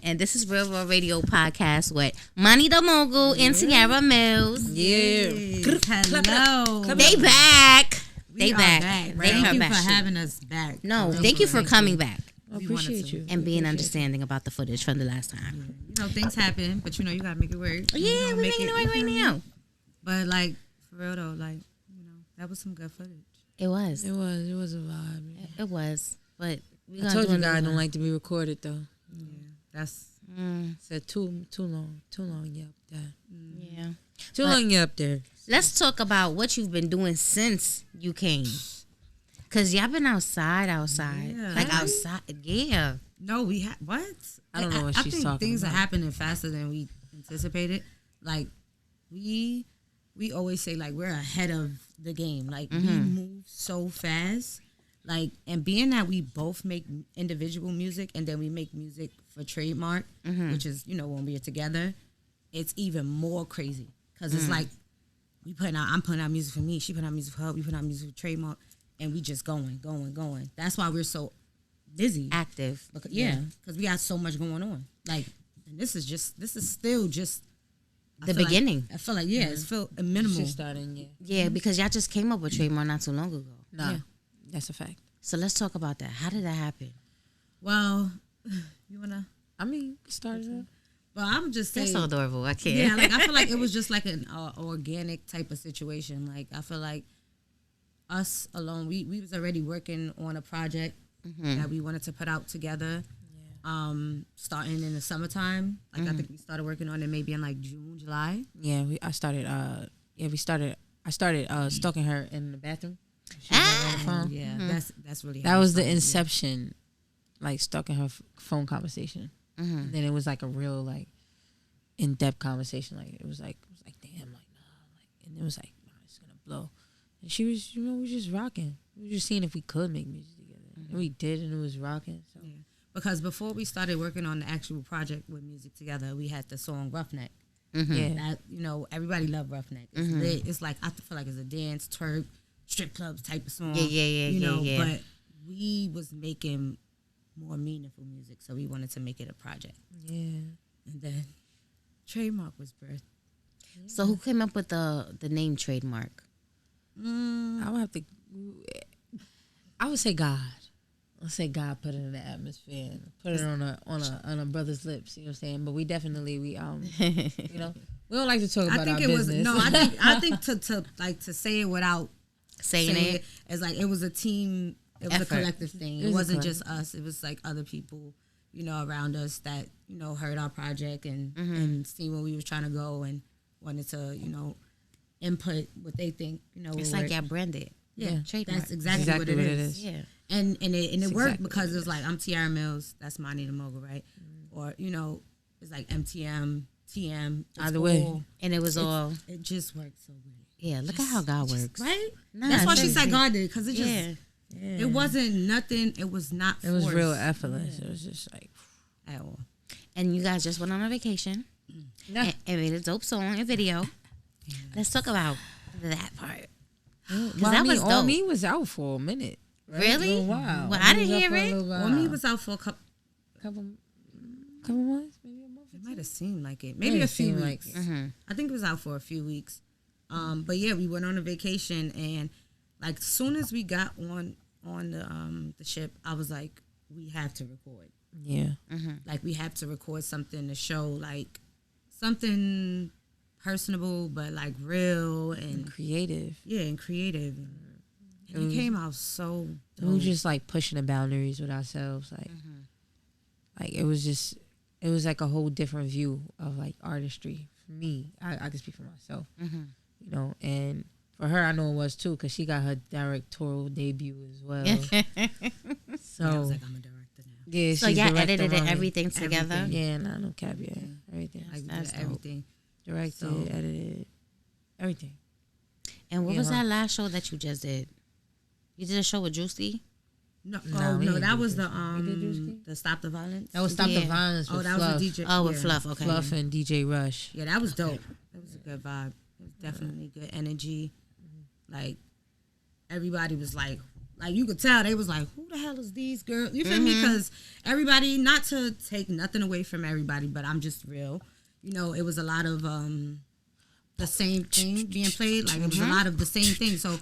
and this is Real Raw Radio Podcast with Money the Mogul and Tiarra Millz. Hello. They back. They back. Thank you for having us back. No, thank you for coming back. I appreciate you. And being understanding about the footage from the last time. You know, things happen, but you know, you gotta make it work. Yeah, we're making it work right now. But like, for real though, like, you know, that was some good footage. It was. It was a vibe. Yeah. It was. But I told you guys I don't like to be recorded though. Yeah, that's said too long. You up there. Yeah. Too long you up there. Let's talk about what you've been doing since you came. Cause y'all been outside. Yeah. Like outside. Yeah. No, we had what? I don't know what she's talking about. I think things are happening faster than we anticipated. Like we always say like we're ahead of the game. Like we move so fast. Like, and being that we both make individual music and then we make music for Trademark, which is, you know, when we're together, it's even more crazy. Cause it's like I'm putting out music for me, she putting out music for her, we putting out music for Trademark, and we just going. That's why we're so busy. Active. Because, because we got so much going on. Like, and this is still just the beginning. I feel like, it's still a minimal. Just starting, Yeah, because y'all just came up with Trademark not too long ago. No. Yeah. That's a fact. So let's talk about that. How did that happen? Well, you wanna? I mean, started up. Well, I'm just saying. That's so adorable. I can't. Yeah, like I feel like it was just like an organic type of situation. Like I feel like us alone, we was already working on a project that we wanted to put out together. Yeah. Starting in the summertime. Like I think we started working on it maybe in like June, July. Yeah, I started stalking her in the bathroom. Yeah, that's really. That was the inception, like stalking her phone conversation. And then it was like a real like in-depth conversation. Like it was like damn, like nah, like, and it was like nah, it's gonna blow. And she was, you know, we were just rocking. We were just seeing if we could make music together, and we did, and it was rocking. So. Yeah. Because before we started working on the actual project with music together, we had the song Roughneck. Yeah, that, you know, everybody loved Roughneck. It's lit. It's like I feel like it's a dance, twerk, strip clubs type of song. Yeah. But we was making more meaningful music, so we wanted to make it a project. Yeah. And then Trademark was birthed. Yeah. So who came up with the name Trademark? I would say God. Let's say God put it in the atmosphere and put it on a brother's lips. You know what I'm saying? But we definitely you know, we don't like to talk about our business. I think to say it without saying it is like it was a team. It was effort. A collective thing. It wasn't just us. It was like other people, you know, around us that, you know, heard our project and seen where we was trying to go and wanted to, you know, input what they think, you know. It's like y'all branded. Yeah, Trademark. That's exactly what it is. Yeah. And it worked because it's like I'm Tiarra Millz, that's Money the Mogul, right? Or, you know, it's like MTM, TM. Either way. And it just worked so good. Yeah, look at how God works. Right? That's why she said God did, because it just... Yeah. It wasn't nothing. It was not forced. It was real effortless. It was just like... At all. And you guys just went on a vacation. And made a dope song and video. Yeah. Let's talk about that part. All Me was out for a minute. Right? Really? Wow. Well, I didn't hear it. All Me was out for a couple months, maybe a month. It might have seemed like it. Maybe a few weeks. I think it was out for a few weeks. But yeah, we went on a vacation, and like as soon as we got on the ship, I was like, we have to record. Yeah. Like we have to record something to show like something personable, but like real and creative. Yeah, and creative. And it came out so dope. We were just like pushing the boundaries with ourselves. Like it was like a whole different view of like artistry for me. I can speak for myself, you know, and for her, I know it was too, because she got her directorial debut as well. So I was like, I'm a director now. Yeah, so y'all edited everything together. Everything. Yeah, no cap, yeah, everything. Like that's everything. Directed, edited, everything. And what was that last show that you just did? You did a show with Juicy? No, that was the Stop the Violence. That was Stop the Violence. With that Fluff. was a DJ. Oh, with Fluff. Okay. Fluff and DJ Rush. Yeah, that was dope. It was a good vibe. It was definitely good energy. Like everybody was like Like, you could tell they was like, who the hell is these girls? You feel me? Because everybody, not to take nothing away from everybody, but I'm just real. You know, it was a lot of the same thing being played. Like, it was a lot of the same thing. So,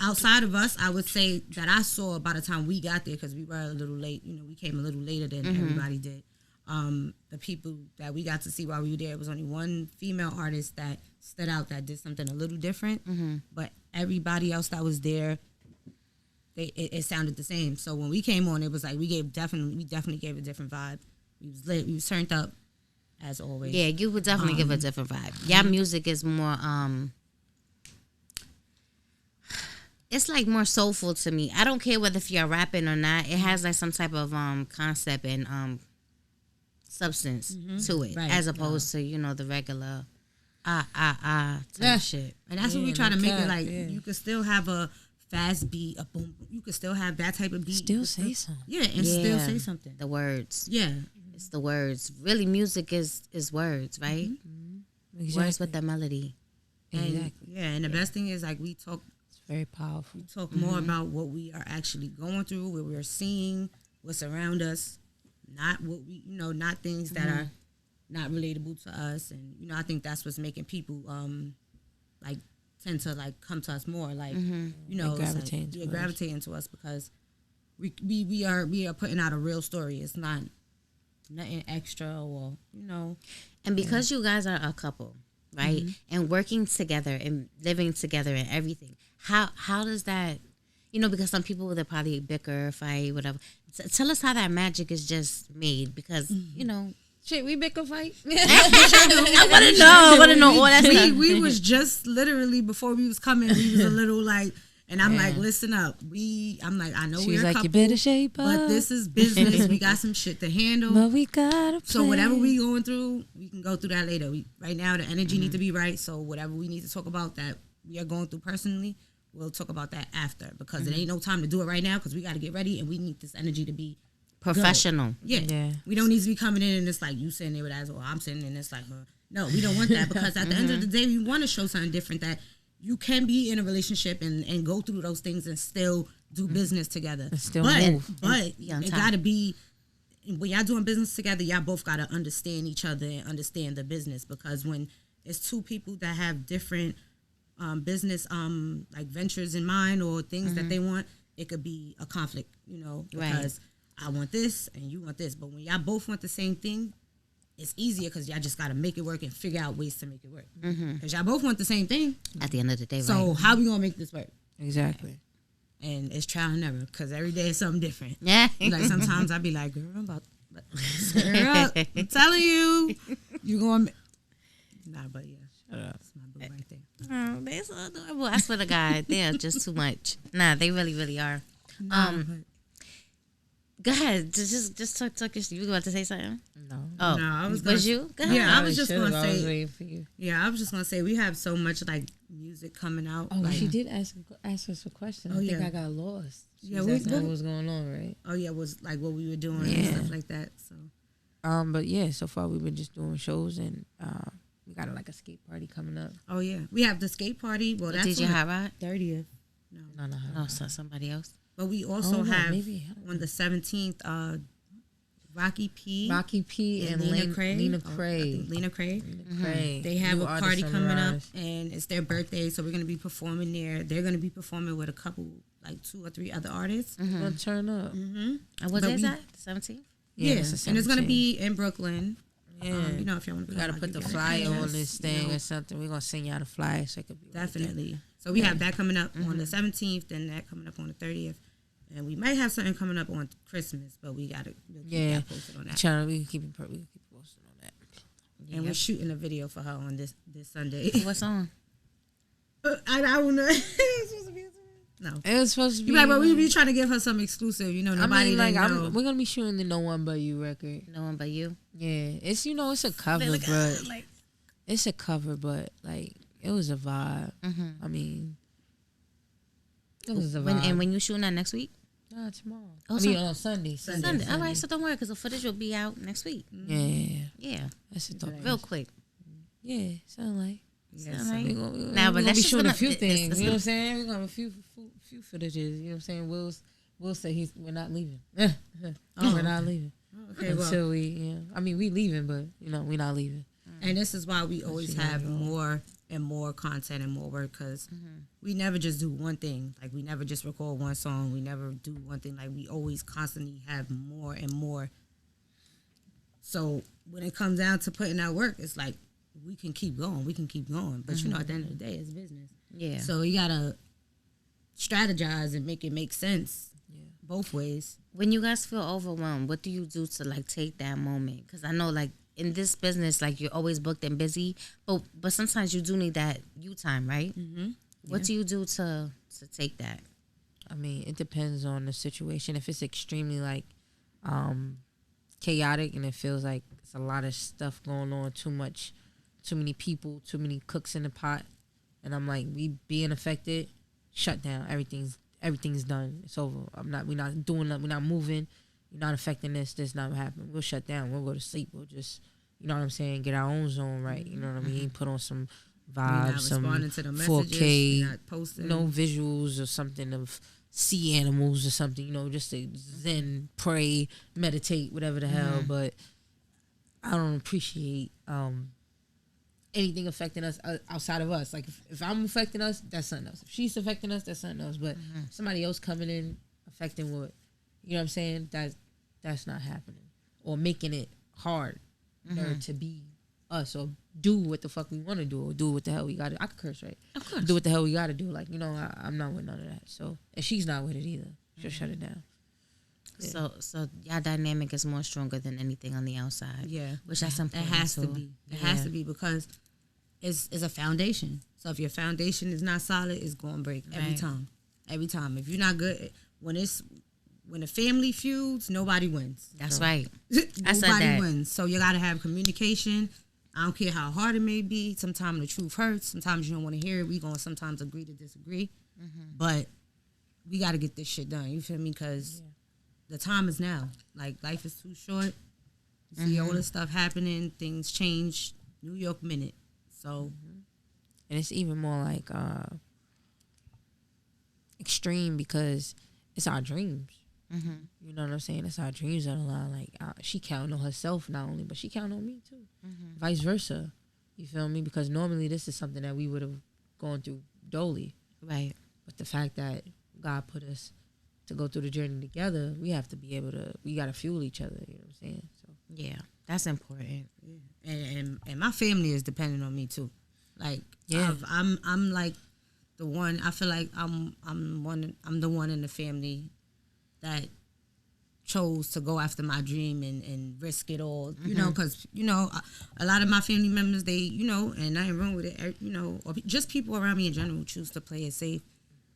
outside of us, I would say that I saw by the time we got there, because we were a little late. You know, we came a little later than everybody did. The people that we got to see while we were there, it was only one female artist that stood out that did something a little different. But everybody else that was there, it sounded the same. So when we came on, it was like we definitely gave a different vibe. We was lit, we was turned up, as always. Yeah, you would definitely give a different vibe. Your music is more it's like more soulful to me. I don't care whether if you're rapping or not. It has like some type of concept and substance to it, right, as opposed to, you know, the regular type shit. And that's what we try to make it like. You could still have a fast beat, a boom. You could still have that type of beat. Still say something. Yeah, and still say something. The words. Yeah. It's the words. Really, music is words, right? Exactly. Words with the melody. And, and the best thing is, like, we talk. It's very powerful. We talk more about what we are actually going through, what we're seeing, what's around us, not what we, you know, not things that are not relatable to us. And, you know, I think that's what's making people like tend to like come to us more, like you know, gravitating to us, because we are putting out a real story. It's not nothing extra, or, you know. And because you guys are a couple, right, and working together and living together and everything, how does that, you know, because some people, they'll probably bicker, fight, whatever. Tell us how that magic is just made, because you know. Shit, we bicker fight. I want to know all that stuff. We was just literally, before we was coming, we was a little like, and I'm like, listen up. I'm like, I know we're a couple, you better shape up, but this is business. We got some shit to handle. But we gotta play. So whatever we going through, we can go through that later. Right now, the energy needs to be right. So whatever we need to talk about that we are going through personally, we'll talk about that after, because it ain't no time to do it right now, because we got to get ready and we need this energy to be professional. Yeah. We don't need to be coming in and it's like you sitting there with us, or I'm sitting in, it's like, no, we don't want that, because at the end of the day, we want to show something different, that you can be in a relationship and go through those things and still do business together. And still move. But it got to be, when y'all doing business together, y'all both got to understand each other and understand the business, because when it's two people that have different business like ventures in mind, or things that they want, it could be a conflict, you know, because I want this and you want this. But when y'all both want the same thing, it's easier, because y'all just got to make it work and figure out ways to make it work. Because y'all both want the same thing. At the end of the day, so how we going to make this work? Exactly. And it's trial and error, because every day is something different. Yeah. Like, sometimes I be like, girl, I'm about to stir her up. I'm telling you, you going to... Nah, but yeah. Shut up. That's my boo right there. Oh, they're so adorable. I swear to God, they're just too much. Nah, they really, really are. Go ahead. Just talk. You about to say something? No. Oh, no, I was you? Go ahead. Yeah, I was just going to say. waiting for you. Yeah, I was just going to say, we have so much, like, music coming out. Oh, like, she did ask us a question. I think I got lost. She was asking what was going on, right? Oh, yeah, it was like what we were doing and stuff like that. So. But yeah, so far we've been just doing shows, and we got like a skate party coming up. Oh yeah, we have the skate party. Well, that's DJ Hot Rod? 30th. No, so somebody else. But we also have on the 17th, Rocky P and Lena Craig. Lena Craig. They have a party coming up, and it's their birthday, so we're gonna be performing there. They're gonna be performing with a couple, like 2 or 3 other artists. Gonna turn up. And what day is that? 17th. Yeah, and it's gonna be in Brooklyn. Yeah, you know, if you want to, we gotta put the flyer on this thing or something. We're gonna send y'all the flyer so it could be definitely. Right, so we have that coming up on the 17th, and that coming up on the 30th. And we might have something coming up on Christmas, but we gotta keep that posted on that. We can keep it posted on that. And we're shooting a video for her on this Sunday. What's on? I don't know. No, it was supposed to be. Like, but we be trying to give her some exclusive. You know, nobody. Know. We're gonna be shooting the No One But You record. No One But You. Yeah, it's it's a cover, but it's a cover, but like it was a vibe. I mean, it was a vibe. And when you shooting that next week? No, tomorrow. I mean, on Sunday. Sunday. All right, so don't worry, because the footage will be out next week. Yeah. That's it. Real quick. Yeah, sound like. Yeah, so we're gonna be shooting a few things. You know what I'm saying? We're gonna have a few few footages. You know what I'm saying? Will say we're not leaving. We're not leaving. Okay, until we we leaving, but we're not leaving. And this is why we always have more and more content and more work, because we never just do one thing. Like, we never just record one song. We never do one thing. Like, we always constantly have more and more. So when it comes down to putting out work, it's like we can keep going. But, at the end of the day, it's business. Yeah. So you got to strategize and make it make sense both ways. When you guys feel overwhelmed, what do you do to, like, take that moment? Because I know, like, in this business, like, you're always booked and busy, but sometimes you do need that you time, right? Mm-hmm. What do you do to take that? I mean, it depends on the situation. If it's extremely, like, chaotic and it feels like it's a lot of stuff going on, too many people, too many cooks in the pot, and I'm like, we being affected, shut down. Everything's done. It's over. We're not doing nothing. We're not moving. You're not affecting this. This not happening. We'll shut down. We'll go to sleep. We'll just, you know what I'm saying, get our own zone right. You know what I mean? Put on some vibes, some 4K, no visuals or something of sea animals or something, just to zen, pray, meditate, whatever the hell. But I don't appreciate anything affecting us outside of us. Like, if I'm affecting us, that's something else. If she's affecting us, that's something else. But somebody else coming in affecting what, you know what I'm saying, that's not happening. Or making it hard to be us, or do what the fuck we want to do, or do what the hell we got to. I could curse, right? Of course. Do what the hell we got to do. Like, I'm not with none of that. So, and she's not with it either. She'll shut it down. Yeah. So y'all dynamic is more stronger than anything on the outside. Yeah, which that's important. It has to be. It has to be, because it's a foundation. So if your foundation is not solid, it's going to break every time. Every time. If you're not good, when the family feuds, nobody wins. That's right. Nobody wins. So you got to have communication. I don't care how hard it may be. Sometimes the truth hurts. Sometimes you don't want to hear it. We going to sometimes agree to disagree. But we got to get this shit done. You feel me? Because the time is now. Like, life is too short. You see all this stuff happening. Things change. New York minute. So. And it's even more like extreme, because it's our dreams. You know what I'm saying? It's our dreams on the line. Like, she counting on herself not only, but she counting on me too. Vice versa. You feel me? Because normally this is something that we would have gone through dolly. Right. But the fact that God put us to go through the journey together, we have to be able to, we got to fuel each other. You know what I'm saying? So yeah, that's important. And my family is dependent on me too. Like, I'm like the one, I feel like I'm the one in the family that chose to go after my dream and risk it all, you know, because, a lot of my family members, they, and I ain't wrong with it, or just people around me in general choose to play it safe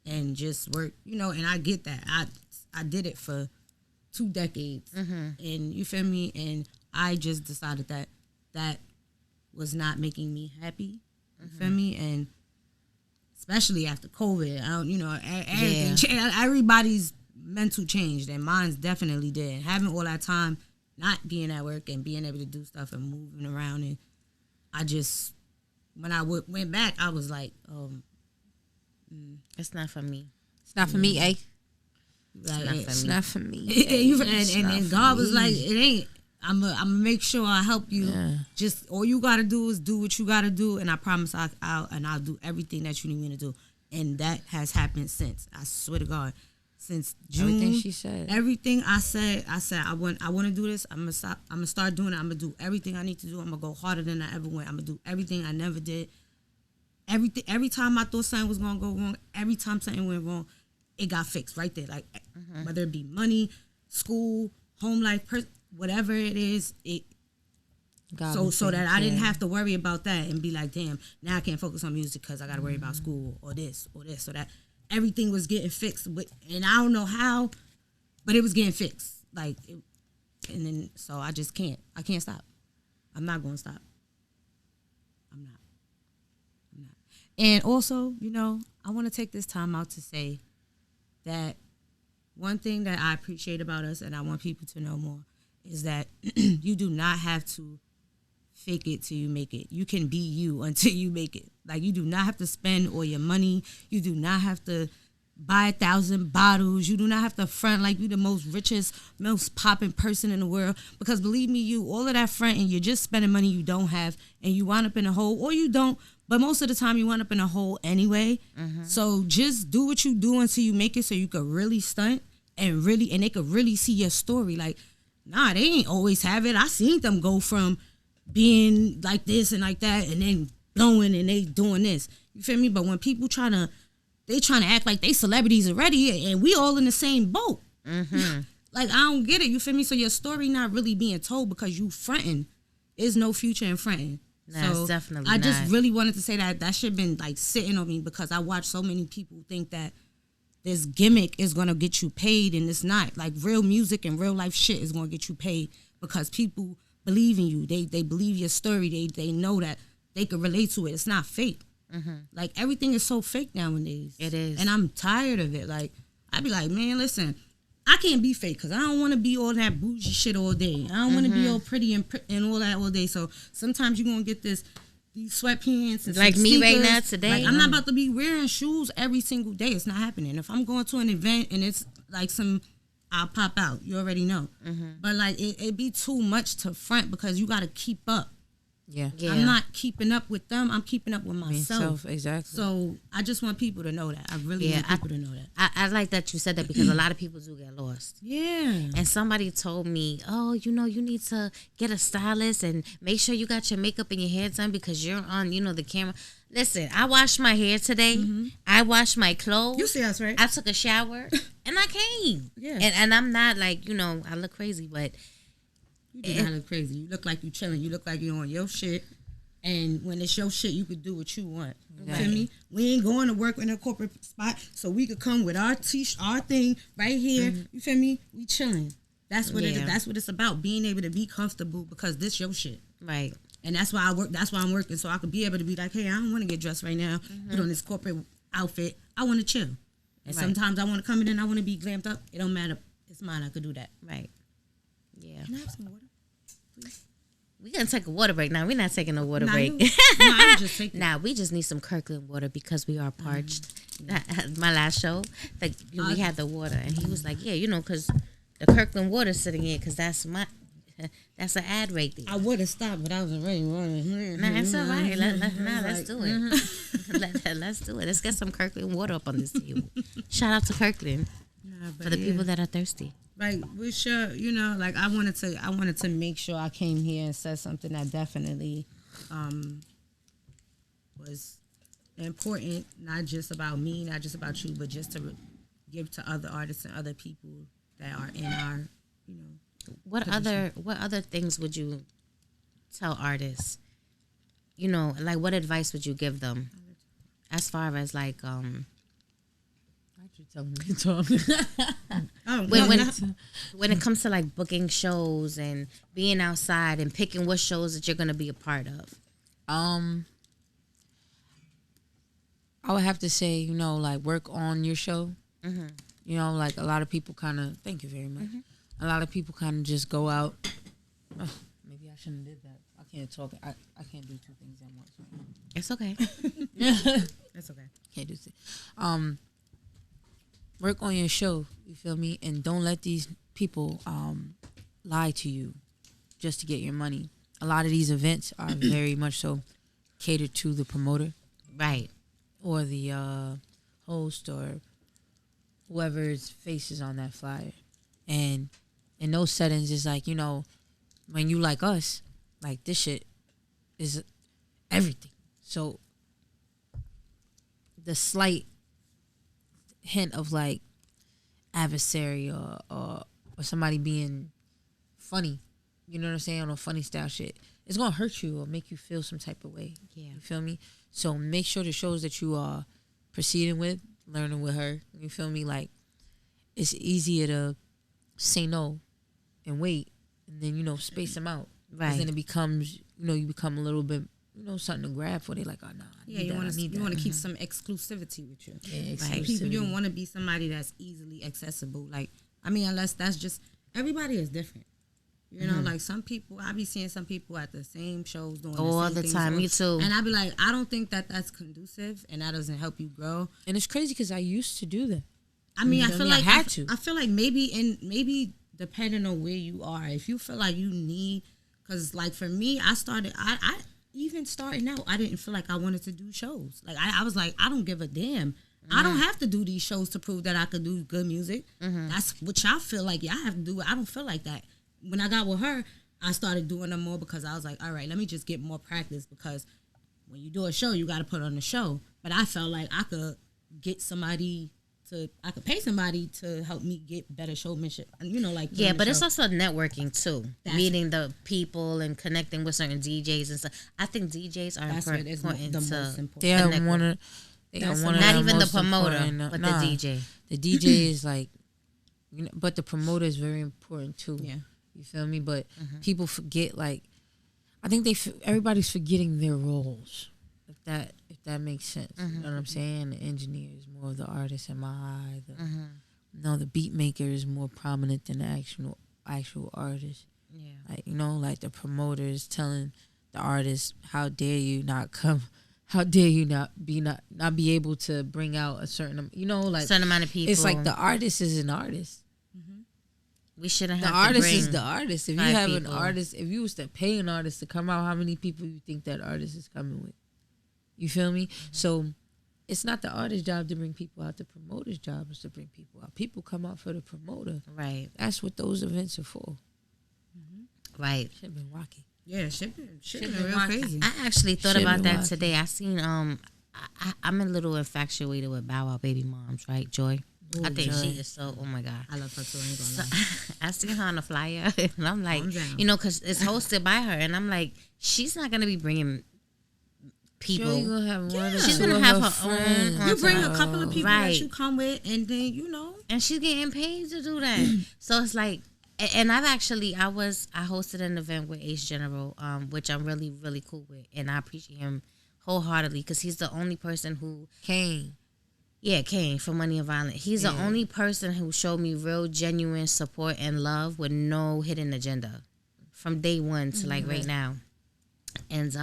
and just work, and I get that. I did it for 2 decades, and you feel me? And I just decided that was not making me happy, you feel me? And especially after COVID, everything, everybody's mental changed, and mine's definitely did. And having all that time not being at work and being able to do stuff and moving around, and I just, when I went back, I was like, it's not for me. It's not for me, eh? Like, it's not for me. And God was like, it ain't. I'm gonna make sure I help you. Yeah. Just all you gotta do is do what you gotta do, and I promise I'll do everything that you need me to do. And that has happened since. I swear to God. Since June, everything she said, everything I said, I want to do this. I'm gonna start doing it. I'm gonna do everything I need to do. I'm gonna go harder than I ever went. I'm gonna do everything I never did. Every time I thought something was gonna go wrong, every time something went wrong, it got fixed right there. Like whether it be money, school, home life, whatever it is, it. So that I didn't have to worry about that and be like, damn, now I can't focus on music because I got to worry about school or this or that. Everything was getting fixed, and I don't know how, but it was getting fixed. Like, and then so I just can't. I can't stop. I'm not going to stop. I'm not. And also, I want to take this time out to say that one thing that I appreciate about us, and I want people to know more, is that you do not have to fake it till you make it. You can be you until you make it. Like, you do not have to spend all your money. You do not have to buy 1,000 bottles. You do not have to front like you the most richest, most popping person in the world. Because believe me, you all of that fronting, you're just spending money you don't have, and you wind up in a hole, or you don't. But most of the time, you wind up in a hole anyway. So just do what you do until you make it, so you could really stunt and they could really see your story. Like, nah, they ain't always have it. I seen them go from being like this and like that, and then blowing, and they doing this. You feel me? But when people trying to act like they celebrities already, and we all in the same boat. Like, I don't get it. You feel me? So your story not really being told because you fronting. There's no future in fronting. No, so it's definitely I not. just really wanted to say that shit been like sitting on me, because I watch so many people think that this gimmick is gonna get you paid, and it's not. Like, real music and real life shit is gonna get you paid because people believe in you. They believe your story. They know that they can relate to it. It's not fake. Like, everything is so fake nowadays. It is. And I'm tired of it. Like, I be like, man, listen, I can't be fake because I don't want to be all that bougie shit all day. I don't want to be all pretty and all that all day. So sometimes you're going to get these sweatpants and like me sneakers. right now today. Like, I'm not about to be wearing shoes every single day. It's not happening. If I'm going to an event and it's like I'll pop out. You already know. But like, it be too much to front because you got to keep up. Yeah. I'm not keeping up with them. I'm keeping up with myself. Exactly. So I just want people to know that. I really want people to know that. I like that you said that because a lot of people do get lost. Yeah. And somebody told me, oh, you need to get a stylist and make sure you got your makeup and your hair done because you're on, the camera. Listen, I washed my hair today. I washed my clothes. You see us, right? I took a shower and I came. Yeah. And I'm not like, I look crazy, but you do not look crazy. You look like you chilling. You look like you're on your shit. And when it's your shit, you could do what you want. You feel me? We ain't going to work in a corporate spot, so we could come with our thing right here. You feel me? We chilling. That's what that's what it's about. Being able to be comfortable because this your shit. Right. And that's why I work. That's why I'm working, so I could be able to be like, hey, I don't want to get dressed right now. Put on this corporate outfit. I want to chill. And sometimes I want to come in and I want to be glammed up. It don't matter. It's mine. I could do that. Right. Yeah. Can I have some water, please? We're going to take a water break. Now, we're not taking a water break. I'm just taking we just need some Kirkland water because we are parched. My last show, we had the water. And he was like, yeah, because the Kirkland water's sitting here because that's an ad right there. I would have stopped, but I wasn't ready. Nah, it's all right. Let's do it. Let's do it. Let's get some Kirkland water up on this table. Shout out to Kirkland for the people that are thirsty. Like, we sure, like, I wanted to make sure I came here and said something that definitely was important, not just about me, not just about you, but just to give to other artists and other people that are in our, What other things would you tell artists? Like, what advice would you give them as far as like Tell me to talk. when it comes to like booking shows and being outside and picking what shows that you're gonna be a part of? I would have to say, like, work on your show. Like, a lot of people kind of. Thank you very much. A lot of people kind of just go out. Oh, maybe I shouldn't have did that. I can't talk. I can't do two things at once. It's okay. It's okay. Can't do it. Work on your show, you feel me? And don't let these people lie to you just to get your money. A lot of these events are very much so catered to the promoter. Right. Or the host or whoever's face is on that flyer. And in those settings, it's like, when you like us, like, this shit is everything. So the slight hint of like adversary or somebody being funny, you know what I'm saying, or funny style shit, it's gonna hurt you or make you feel some type of way. Yeah. You feel me? So make sure the shows that you are proceeding with, learning with her, you feel me, like, it's easier to say no and wait and then, space them out. Right. Because then it becomes, you become a little bit, something to grab for. They like, oh, no, you want to keep some exclusivity with you. Yeah, right. People, you don't want to be somebody that's easily accessible. Like, I mean, unless that's just, everybody is different. You know, like some people, I be seeing some people at the same shows doing all the the same time. Me things. too. And I be like, I don't think that that's conducive, and that doesn't help you grow. And it's crazy because I used to do that. I mean, I feel feel me? I like had to. I feel like maybe depending on where you are, if you feel like you need, because like for me, I even starting out, I didn't feel like I wanted to do shows. Like I was like, I don't give a damn. I don't have to do these shows to prove that I could do good music. That's what y'all feel like y'all have to do. I don't feel like that. When I got with her, I started doing them more because I was like, all right, let me just get more practice, because when you do a show, you got to put on the show. But I felt like I could get I could pay somebody to help me get better showmanship. And, you know, like. Yeah, but it's also networking too. Meeting the people and connecting with certain DJs and stuff. I think DJs are important the most important. They are one of not even the promoter, but the DJ. The DJ is like, you know, but the promoter is very important too. Yeah. You feel me? But people forget, like, I think everybody's forgetting their roles. If that makes sense, you know what I'm saying? The engineer is more of the artist in my eye. The beat maker is more prominent than the actual artist. Yeah, like, you know, like the promoter is telling the artist, how dare you not come? How dare you not be able to bring out a certain, you know, like certain amount of people. It's like the artist is an artist. We shouldn't have the to artist bring is the artist. If you have people. an artist, if you was to pay an artist to come out, how many people you think that artist is coming with? You feel me? So it's not the artist's job to bring people out. The promoter's job is to bring people out. People come out for the promoter. Right. That's what those events are for. Right. Shit been wacky. Yeah, shit been real crazy. I actually thought Shit about been that wacky. today. I seen I'm a little infatuated with Bow Wow baby moms, right? Joy. Ooh, I think Joy. she is so. Oh my god. I love her too. I ain't gonna So, lie. I seen her on the flyer, and I'm like, Calm down. you know, because it's hosted by her, and I'm like, she's not gonna be bringing people. Sure, you gonna have one or She's two gonna of have her her friends. own You bring a entourage. couple of people Right. that you come with, and then you know. And she's getting paid to do that. So it's like, and I hosted an event with Ace General, which I'm really, really cool with. And I appreciate him wholeheartedly because he's the only person who Kane. from Money and Violence. He's the only person who showed me real, genuine support and love with no hidden agenda from day one to like right now. And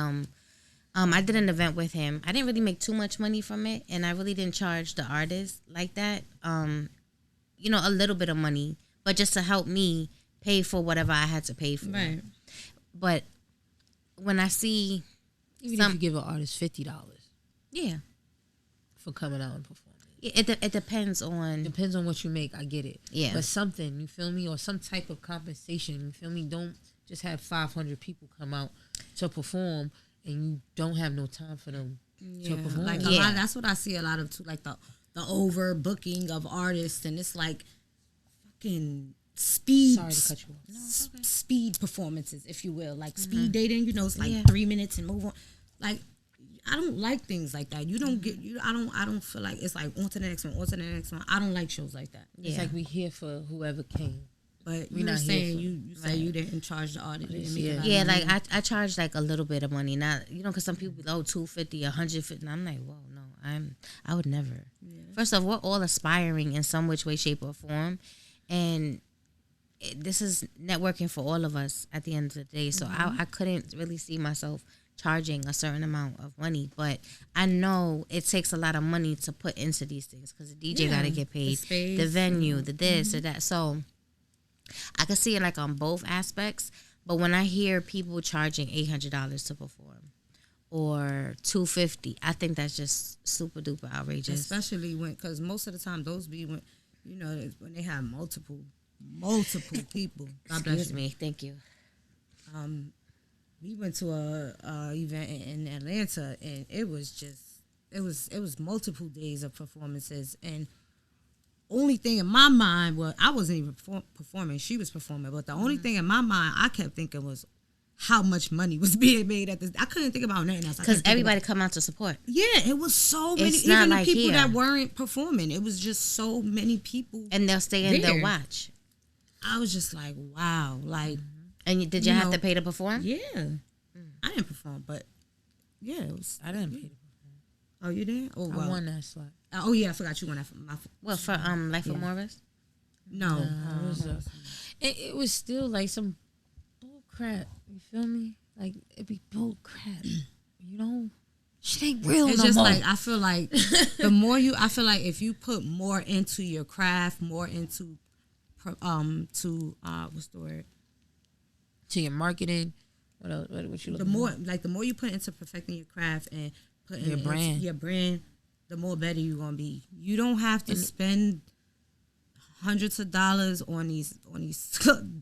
I did an event with him. I didn't really make too much money from it, and I really didn't charge the artist like that. You know, a little bit of money, but just to help me pay for whatever I had to pay for. Right. But when I see, Even if you give an artist $50 yeah, for coming out and performing. it depends on. Depends on what you make. I get it. Yeah. But something, you feel me, or some type of compensation. You feel me? Don't just have 500 people come out to perform and you don't have no time for them to perform. Like a lot, that's what I see a lot of too, like the overbooking of artists, and it's like fucking speed. Sorry to cut you off. Speed performances, if you will, like speed dating. You know, it's like 3 minutes and move on. Like, I don't like things like that. You don't get you. I don't feel like it's like on to the next one, on to the next one. I don't like shows like that. It's like we here for whoever came. But We you were not here saying for- you say you didn't charge the artist. You didn't make a lot of Yeah, money. like I charge like a little bit of money, not, you know, because some people be, $250, $150. And I'm like, whoa, no, I would never. First off, we're all aspiring in some which way, shape, or form, and this is networking for all of us at the end of the day. So I couldn't really see myself charging a certain amount of money, but I know it takes a lot of money to put into these things because the DJ got to get paid, space, the venue, the this or that. So I can see it like on both aspects, but when I hear people charging $800 to perform or $250, I think that's just super duper outrageous. Especially because most of the time those be when, you know, when they have multiple people. God bless Excuse you. me, thank you. We went to a event in Atlanta, and it was multiple days of performances, and only thing in my mind was I wasn't even performing; she was performing. But the only thing in my mind I kept thinking was how much money was being made at this. I couldn't think about nothing else Because everybody come out to support. Yeah, it was so many. It's not Even the like people here. that weren't performing, it was just so many people. And they'll stay and There. they'll watch. I was just like, wow, like. And did you You have know, to pay to perform? Yeah, I didn't perform, but yeah, it was. I didn't pay to Oh, you did? Oh, perform. wow. I won that slot. Oh, yeah, I forgot you won that. What, for Life of Morris? No, It was still like some crap. You feel me? Like it be bull crap. You know, shit ain't real. It's no just more. like I feel like the more you, I feel like if you put more into your craft, more into what's the word? To your marketing. What else? What you looking The more you put into perfecting your craft and putting Your brand. into your brand, the more better you're gonna be. You don't have to spend hundreds of dollars on these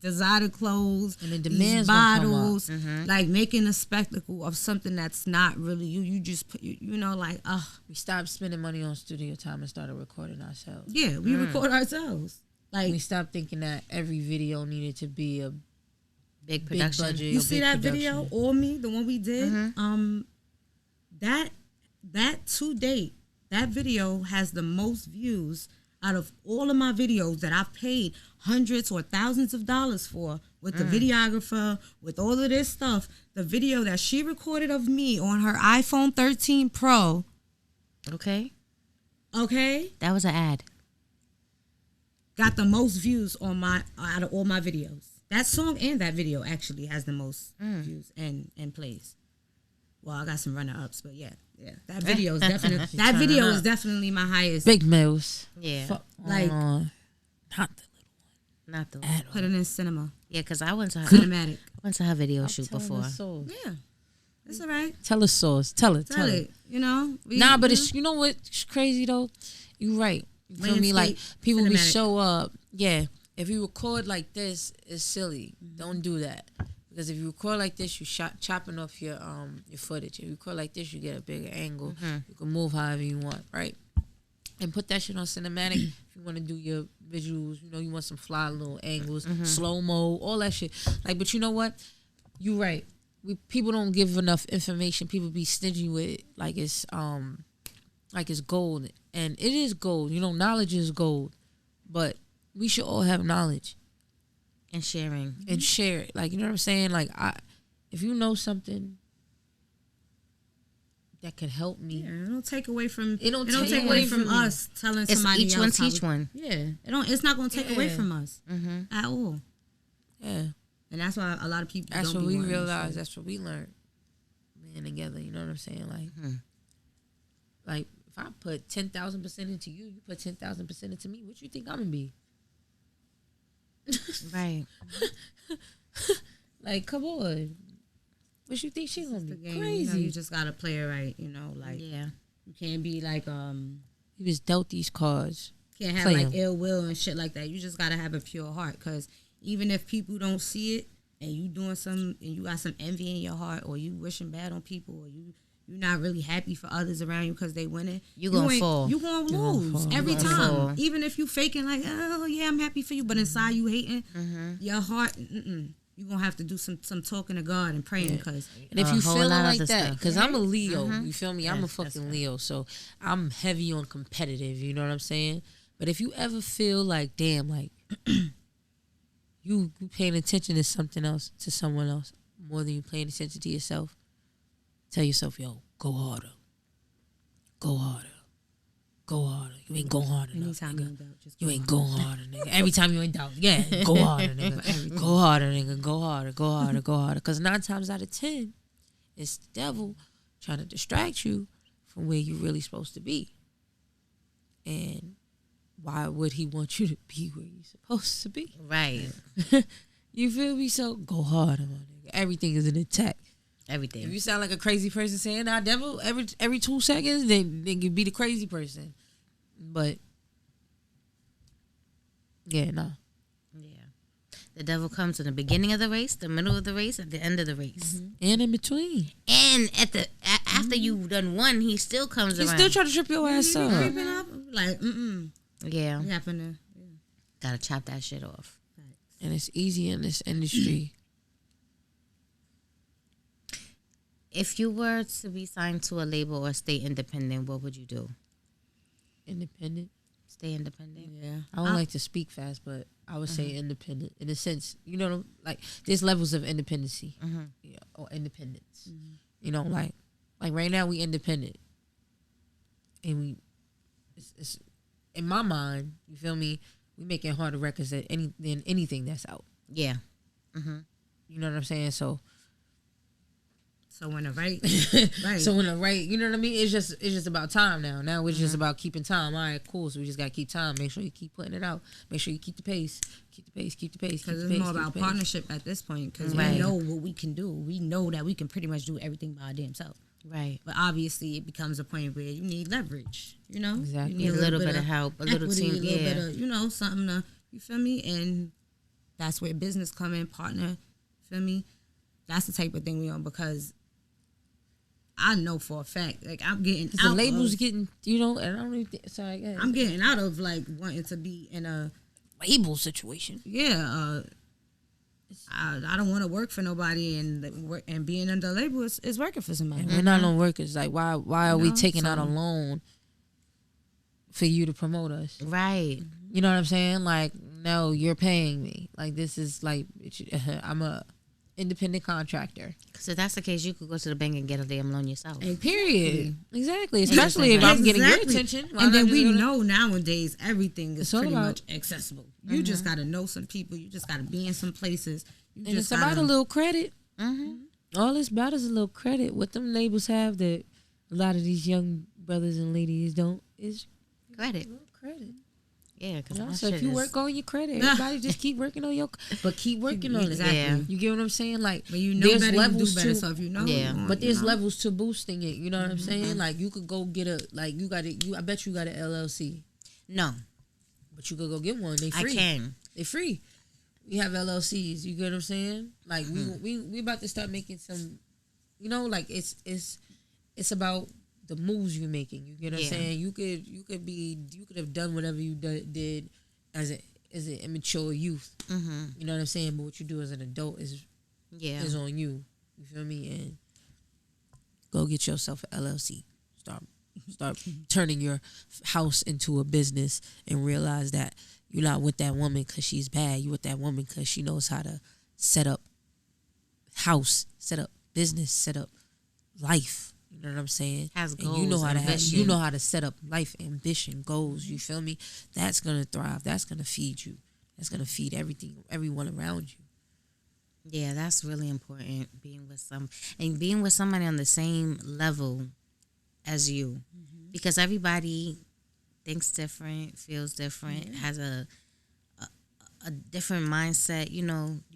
designer clothes And the these demands gonna come up. bottles, like making a spectacle of something that's not really you. You just put you know like We stopped spending money on studio time and started recording ourselves. yeah, we record ourselves. Like We stopped thinking that every video needed to be a Big production. budget. you or see big that production. video, All Me, the one we did. That to date, that video has the most views out of all of my videos that I've paid hundreds or thousands of dollars for, with the videographer, with all of this stuff. The video that she recorded of me on her iPhone 13 Pro. Okay. Okay, That was an ad. got the most views on my out of all my videos. That song and that video actually has the most views and plays. Well, I got some runner ups, but yeah. That video is definitely my highest. Big Millz. Yeah. Like- not the Not the at all. Put it in cinema, Yeah, because I went to cinematic. her video shoot Tell before. the source. Yeah, it's all right. Tell the source. Tell it. Tell it. You know. Nah, but it's, you know what's crazy though? You right. You feel me? Like Landscape, people be cinematic. show up. Yeah. If you record like this, it's silly. Don't do that. Because if you record like this, you chopping off your footage. If you record like this, you get a bigger angle. You can move however you want, right? And put that shit on cinematic. If you want to do your visuals, you know, you want some fly little angles, slow mo, all that shit. Like, but you know what? You right. People don't give enough information. People be stingy with it, like it's gold, and it is gold. You know, knowledge is gold, but we should all have knowledge And sharing. and share it. Like, you know what I'm saying? Like, if you know something that could help me, Yeah, it don't take away from. It don't take take away away from from me. us telling It's somebody each else. one how teach we- one. Yeah, it don't. It's not gonna take away Yeah. from us at all. yeah, And that's why a lot of people. that's don't what be we wanting to realized. share. That's what we learned. Being together, you know what I'm saying? Like if I put 10,000% into you, you put 10,000% into me. What you think I'm gonna be? Right. Like, come on. What you think she gonna The be? game, Crazy. you know, you just gotta play it right. You know, like Yeah. you can't be like He was dealt these cards. can't have Play like 'em. ill will and shit like that. You just gotta have a pure heart, because even if people don't see it and you doing some and you got some envy in your heart, or you wishing bad on people, or you're not really happy for others around you because they winning, You gonna ain't- fall. You gonna gonna lose fall. every You gonna time. fall. Even if you faking like, oh yeah, I'm happy for you, but inside you hating, your heart, you gonna have to do some talking to God and praying, because And if A you whole feeling lot of like other that, stuff. because I'm a Leo, you feel me? I'm a Yes, that's fucking right. Leo, so I'm heavy on competitive, you know what I'm saying? But if you ever feel like, damn, like, you paying attention to something else, to someone else, more than you paying attention to yourself, tell yourself, yo, go harder. Go harder. Go harder. You ain't go hard enough, anytime nigga. you're in doubt, just You go ain't hard. go harder, nigga. Every time you in doubt, yeah, go harder, nigga. Go harder, nigga. Go harder, go harder, go harder. Because 9 times out of 10, it's the devil trying to distract you from where you really supposed to be. And why would he want you to be where you're supposed to be? Right. You feel me? So go harder, my nigga. Everything is an attack. If Everything. you sound like a crazy person saying "nah, devil" every 2 seconds, then you be the crazy person. But yeah, nah. Yeah. The devil comes in the beginning of the race, the middle of the race, at the end of the race. And in between, And at the after you done one, he still comes you around. still try to trip your ass up. Creeping up, like Yeah. you happen to. Gotta chop that shit off. And it's easy in this industry. If you were to be signed to a label or stay independent, what would you do? Independent. Stay independent? Yeah. I don't like to speak fast, but I would say independent in a sense. You know, like there's levels of independency, yeah, or independence. You know, like right now we independent, and it's in my mind. You feel me? We making harder records than anything that's out. Yeah. You know what I'm saying? So when the right. So when the right, you know what I mean? It's just about time now. Now it's just about keeping time. All right, cool. So we just gotta keep time. Make sure you keep putting it out. Make sure you keep the pace. Keep the pace. Because it's more about partnership at this point. Because we know what we can do. We know that we can pretty much do everything by our damn self. Right. But obviously, it becomes a point where you need leverage. You know, exactly. You need a little bit of help, a little team, a little bit of something to, you feel me? And that's where business come in, partner. Feel me? That's the type of thing we on, because I know for a fact, like, I'm getting out. The labels getting, and I don't even think, sorry, go ahead. I'm getting out of, like, wanting to be in a label situation. Yeah, I don't want to work for nobody, and being under a label is working for somebody. And we're not no workers. Like, why are we taking out a loan for you to promote us? Right. You know what I'm saying? Like, no, you're paying me. Like, this is like, I'm a independent contractor. So if that's the case, you could go to the bank and get a damn loan yourself. Period. Exactly. Especially if I'm getting your attention. And then we know nowadays everything is pretty much accessible. You just got to know some people. You just got to be in some places. And it's about a little credit. All it's about is a little credit. What them labels have that a lot of these young brothers and ladies don't is credit. Credit. Yeah, because so if you work on your credit, everybody just keep working on but keep working on it. Yeah. You get what I'm saying? Like, but you know, there's levels better, so if you know, but there's levels to boosting it. You know what I'm saying? Like, you could go get I bet you got an LLC. No, but you could go get one. They free. I can. They free. We have LLCs. You get what I'm saying? Like, we about to start making some. Like, it's about the moves you're making. You get what I'm saying? You could have done whatever you did as an immature youth. You know what I'm saying? But what you do as an adult is on you. You feel me? And go get yourself an LLC. Start turning your house into a business, and realize that you're not with that woman because she's bad. You with that woman because she knows how to set up house, set up business, set up life. You know what I'm saying? Has goals, and you know how to set up life, ambition, goals. You feel me? That's gonna thrive. That's gonna feed you. That's gonna feed everyone around you. Yeah, that's really important. Being with somebody on the same level as you, because everybody thinks different, feels different, has a different mindset. You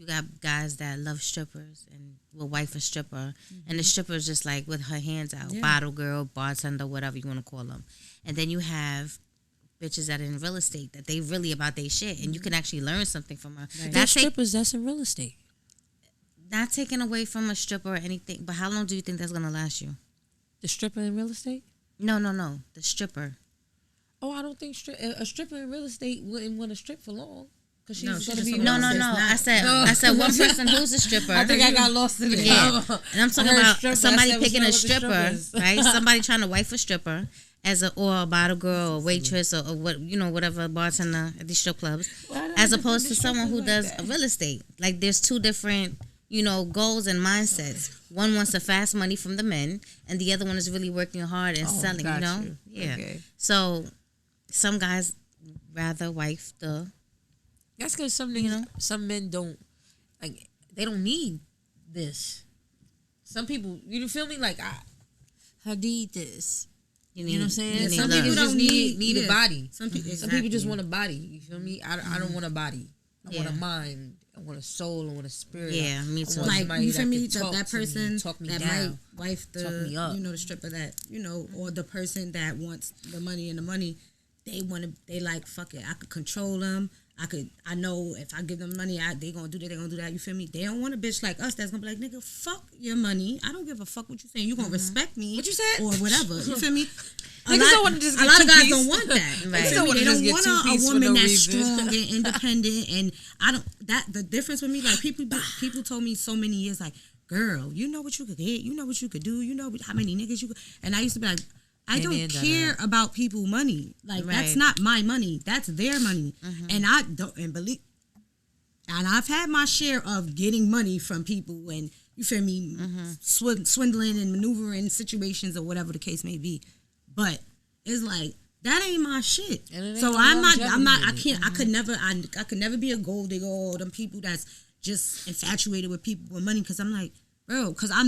got guys that love strippers and will wife a stripper, and the stripper's just like with her hands out, bottle girl, bartender, whatever you want to call them. And then you have bitches that are in real estate that they really about their shit, and you can actually learn something from her. Right. That's strippers that's in real estate. Not taking away from a stripper or anything, but how long do you think that's gonna last you? The stripper in real estate? No, the stripper. Oh, I don't think a stripper in real estate wouldn't want to strip for long. Cause she's gonna be no. I said one person who's a stripper. I think I got lost in it. Yeah, and I'm talking about somebody picking a stripper, right? Somebody trying to wife a stripper or a bottle girl or waitress or what, whatever bartender at these strip clubs, as opposed to someone who does real estate. Like, there's two different goals and mindsets. One wants the fast money from the men, and the other one is really working hard and selling. Yeah. Okay. So some guys rather wife the. That's because some men don't, like, they don't need this. Some people, you feel me? Like, I need this. You know what I'm saying? Some people just need a body. Some people just want a body. You feel me? I don't want a body. I want a mind. I want a soul. I want a spirit. Yeah, me too. Like, you feel me? That person that down, might wife the stripper that, or the person that wants the money and the money, they like, fuck it, I could control them. I know if I give them money, they gonna do that, they gonna do that. You feel me? They don't want a bitch like us that's gonna be like, nigga, fuck your money. I don't give a fuck what you saying. You gonna respect me? What you said? Or whatever. You feel me? A lot of guys don't want that. Right. They don't want a woman that's strong and independent. And the difference with me, like, people told me so many years, like, girl, you know what you could get, you know what you could do, you know how many niggas you could. And I used to be like, I don't care about people money. Like, that's not my money. That's their money. And I don't believe. And I've had my share of getting money from people, and you feel me, swindling and maneuvering situations or whatever the case may be. But it's like, that ain't my shit. So I could never be a gold digger or them people that's just infatuated with people with money because I'm like, bro, because I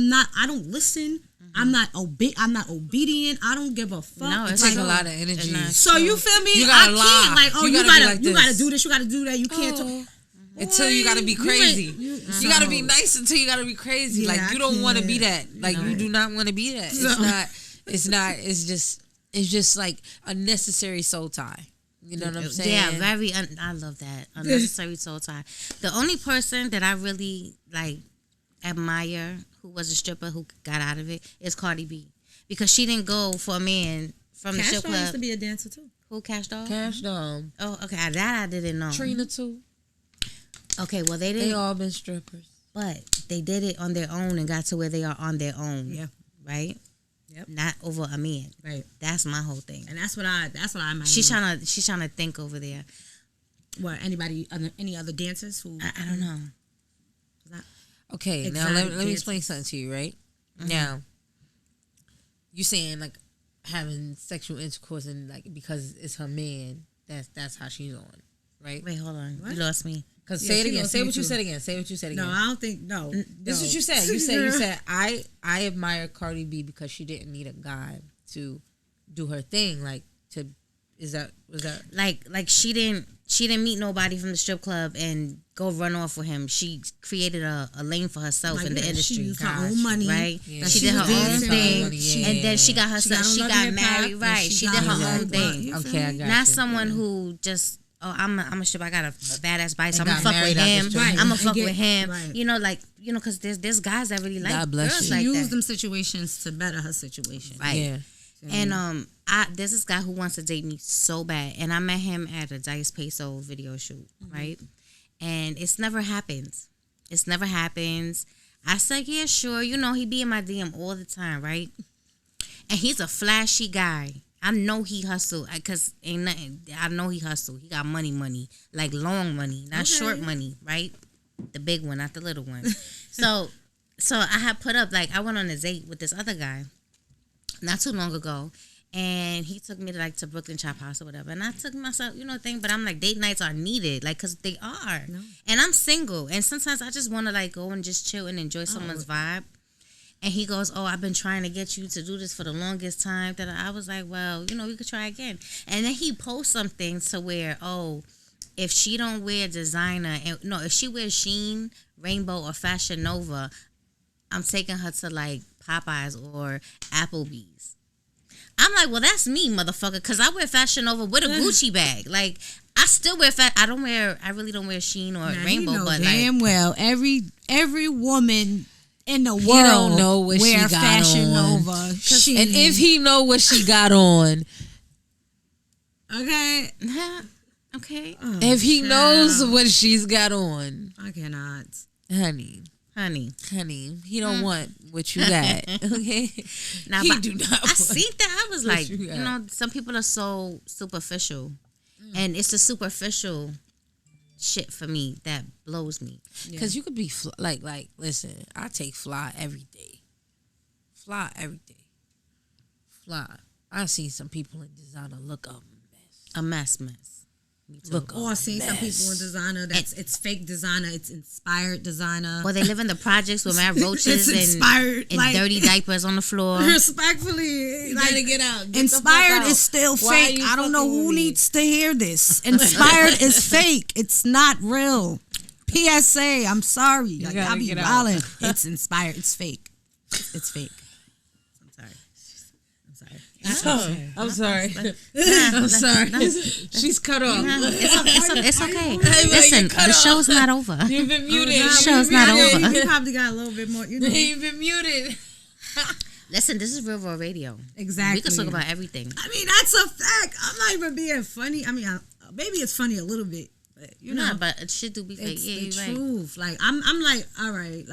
don't listen. I'm not obedient. I don't give a fuck. No, It takes a lot of energy. So you feel me? You gotta I lie. can't like, oh, You you gotta be gotta like this. do this, you gotta do that. You can't talk. Until you gotta be crazy. You You gotta be nice until you gotta be crazy. Yeah, like you don't want to be that. Like you do not want to be that. It's not. It's just like a necessary soul tie. You know what I'm saying? Yeah, very. I love that unnecessary soul tie. The only person that I really like admire who was a stripper who got out of it is Cardi B, because she didn't go for a man from the Cash strip Doll club. used to be a dancer too. Who, Cash Doll? Cash Doll. Oh, okay. That I didn't know. Trina too. Okay, well they They didn't, all been strippers. but they did it on their own and got to where they are on their own. Yeah. Right. Yep. Not over a man. Right. That's my whole thing. And that's what I might. She's trying to think over there. What, any other dancers who I don't know. Okay, now let me explain something to you, right? Mm-hmm. Now, you saying like having sexual intercourse and like because it's her man, that's how she's on, right? Wait, hold on. What? You lost me. Because Yeah, say it she again. lost Say me what you too. said again. Say what you said again. No, I don't think no. This is what you said. You said I admire Cardi B because she didn't need a guy to do her thing. Like was that Like she didn't meet nobody from the strip club and go run off with him. She created a lane for herself Like, in the yeah, industry. she used her own money, right? Yeah. She She did her was own dancing, thing, yeah. and then she got herself. She Love got Hip Hop, married, and right? She did got her Love own Hip Hop. thing. You feel Okay, I me? got Not you. someone who just I'm a stripper. I got a badass bike, so And I'm gonna got fuck with married out him. the strip. I'm gonna Right. fuck And with him. right. You know, because there's guys that really like God bless girls you. like She that. used them situations to better her situation. Right. Yeah. And there's this guy who wants to date me so bad, and I met him at a Dice Peso video shoot, right? And it's never happens. It's never happens. I said, yeah, sure. You know, he be in my DM all the time, right? And he's a flashy guy. I know he hustle because ain't nothing. I know he hustle. He got money, like long money, not short money, right? The big one, not the little one. So I had put up I went on a date with this other guy not too long ago, and he took me to Brooklyn Chop House or whatever, and I took myself, thing, but I'm like, date nights are needed, because they are. No. And I'm single, and sometimes I just want to go and just chill and enjoy someone's vibe. And he goes, oh, I've been trying to get you to do this for the longest time. That I was like, well, we could try again. And then he posts something to where, if she don't wear designer, if she wears Shein, Rainbow, or Fashion Nova, I'm taking her to Popeyes or Applebee's. I'm like, well, that's me, motherfucker, because I wear Fashion Nova with a Gucci bag. I still wear I really don't wear Shein or Rainbow, you know but damn well every woman in the world don't know what wear she got Fashion on. Nova. And if he know what she got on, okay, okay, if he knows what she's got on, I cannot, honey, he don't want what you got. Okay, now, he do not. I see that. I was like, you got. some people are so superficial, and it's the superficial shit for me that blows me. Because you could be listen, I take fly every day. Fly. I see some people in designer look a mess. Me too. or I've seen some people in designer it's fake designer, it's inspired designer. Or they live in the projects with mad roaches It's inspired, and dirty diapers on the floor. Respectfully, You gotta get out. Get the inspired fuck is out. still Why are fake. you I don't know fucking who with me? needs to hear this. Inspired is fake. It's not real. PSA, I'm sorry. Y'all gotta be get out. wilding. It's inspired. It's fake. It's fake. I'm sorry. I'm sorry. She's cut off. It's okay. Hey, Listen, cut the off. show's not over. You've been muted. The show's not over. We probably got a little bit more. You've been muted. Listen, this is Real Raw Radio. Exactly. We can talk about everything. I mean, that's a fact. I'm not even being funny. I mean, maybe it's funny a little bit, but you know, But it should do be fake. it's Yeah, the you're right. truth. I'm like, all right,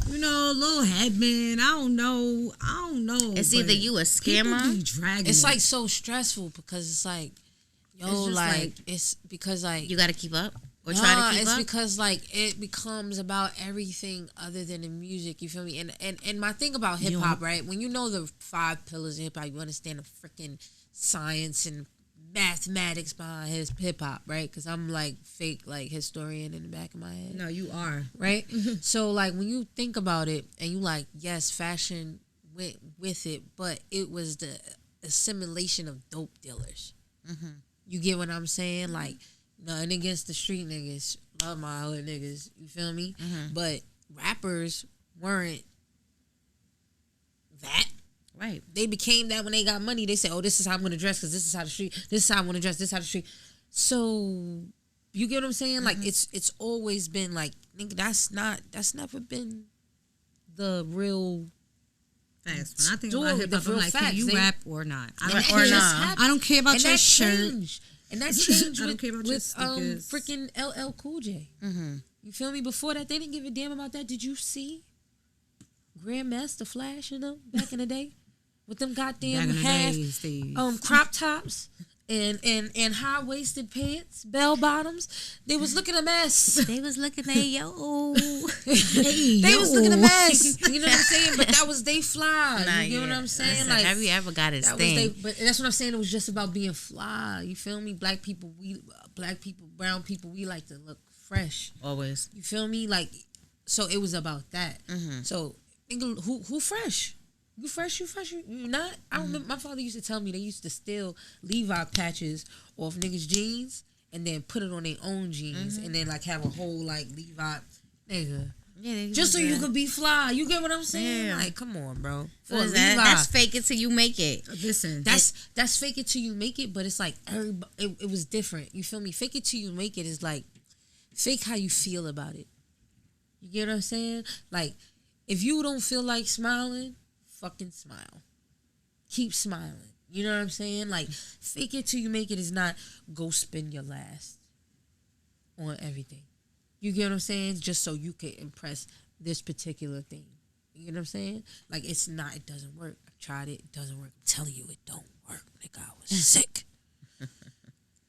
little headman. I don't know. It's but either you a scammer. people be dragging It's it. so stressful because it's It's just it's because You got to keep up or try to keep it's up. because it becomes about everything other than the music. You feel me? And my thing about hip hop, right? When you know the 5 pillars of hip hop, you understand the freaking science and mathematics behind his hip hop, right? Because I'm like fake like historian in the back of my head. No, you are. Right? So like when you think about it and you like, yes, fashion went with it, but it was the assimilation of dope dealers. You get what I'm saying? Like, nothing against the street niggas. Love my hood niggas. You feel me? But rappers weren't that. Right. They became that when they got money. They said, oh, this is how I'm going to dress because this is how the street, this is how I want to dress, this is how the street. So, you get what I'm saying? Like, it's always been like, nigga, that's never been the real facts. When I think about hip hop, I'm like, can you rap or not? I don't care about your shirt. And that changed I don't care about with freaking freaking LL Cool J. You feel me? Before that, they didn't give a damn about that. Did you see Grandmaster Flash and them back in the day? With them goddamn half crop tops and high waisted pants, bell bottoms. They was looking a mess. They was looking at yo. They was looking a mess. You know what I'm saying? But that was they fly. Nah, you know what I'm saying? Like, have you ever got his thing? But that's what I'm saying. It was just about being fly. You feel me? Black people, brown people, we like to look fresh. Always. You feel me? Like, so it was about that. So who fresh? You fresh? You not? I remember my father used to tell me they used to steal Levi patches off niggas' jeans and then put it on their own jeans and then like have a whole like Levi nigga. Yeah, just so you could be fly. You get what I'm saying? Yeah. Like, come on, bro. For Levi, that's fake it till you make it. Listen, that's fake it till you make it, but it's like everybody. It was different. You feel me? Fake it till you make it is like fake how you feel about it. You get what I'm saying? Like, if you don't feel like smiling, fucking smile. Keep smiling. You know what I'm saying? Like, fake it till you make it is not go spend your last on everything. You get what I'm saying? Just so you can impress this particular thing. You know what I'm saying? Like, it doesn't work. I tried it doesn't work. I'm telling you, it don't work. Nigga, I was sick.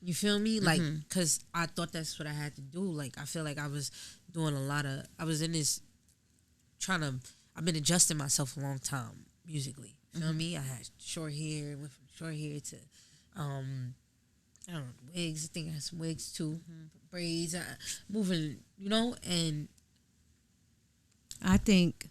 You feel me? Like, because I thought that's what I had to do. Like, I feel like I was doing I was in this I've been adjusting myself a long time musically. You feel me? I had short hair, went from short hair to, I don't know, wigs. I think I had some wigs too, braids, moving, you know, and I think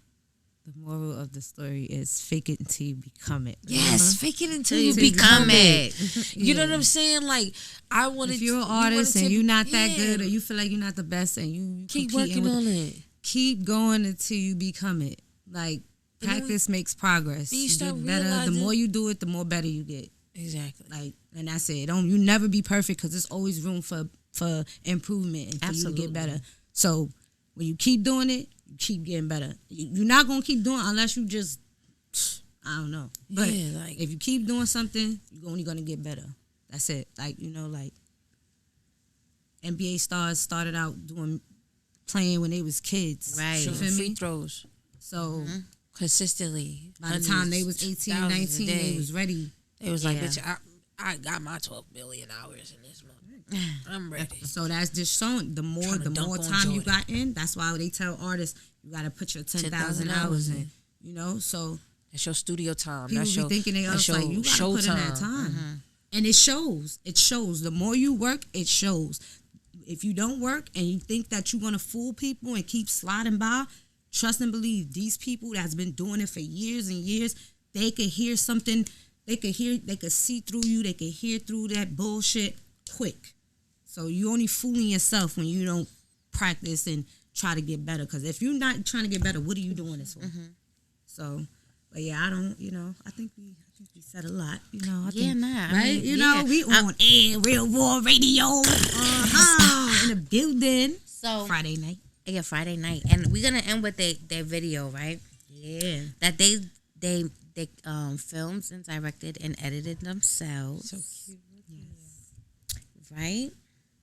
the moral of the story is fake it until you become it. Yes, fake it until you become it. You know what I'm saying? Like, I wanted. If you're an artist and you're not that good, or you feel like you're not the best, and you keep working on it, keep going until you become it. Like, practice makes progress. You get better. The more you do it, the more better you get. Exactly. Like, and that's it. You never be perfect because there's always room for improvement and for you to get better. So when you keep doing it, you keep getting better. You're not gonna keep doing it unless you just, I don't know. But if you keep doing something, you're only gonna get better. That's it. Like, you know, like NBA stars started out playing when they was kids. Right. Shooting free throws. So consistently, by the time they was 18, 19, they was ready. It was like, bitch, I got my 12 billion hours in this month. I'm ready. So that's just showing the more time you got in. That's why they tell artists you got to put your 10,000 hours in. You know, so that's your studio time. People that's be thinking they like you got to put in that time, and it shows. It shows. The more you work, it shows. If you don't work and you think that you're gonna fool people and keep sliding by, trust and believe these people that's been doing it for years and years, they could hear something, they could see through you, they could hear through that bullshit quick. So you only fooling yourself when you don't practice and try to get better. Because if you're not trying to get better, what are you doing this for? So, but yeah, I think we said a lot, right? We on air, Real Raw Radio, in the building. So Friday night. Yeah, Friday night, and we're gonna end with their video, right? Yeah, that they filmed and directed and edited themselves. So cute, yes. Right?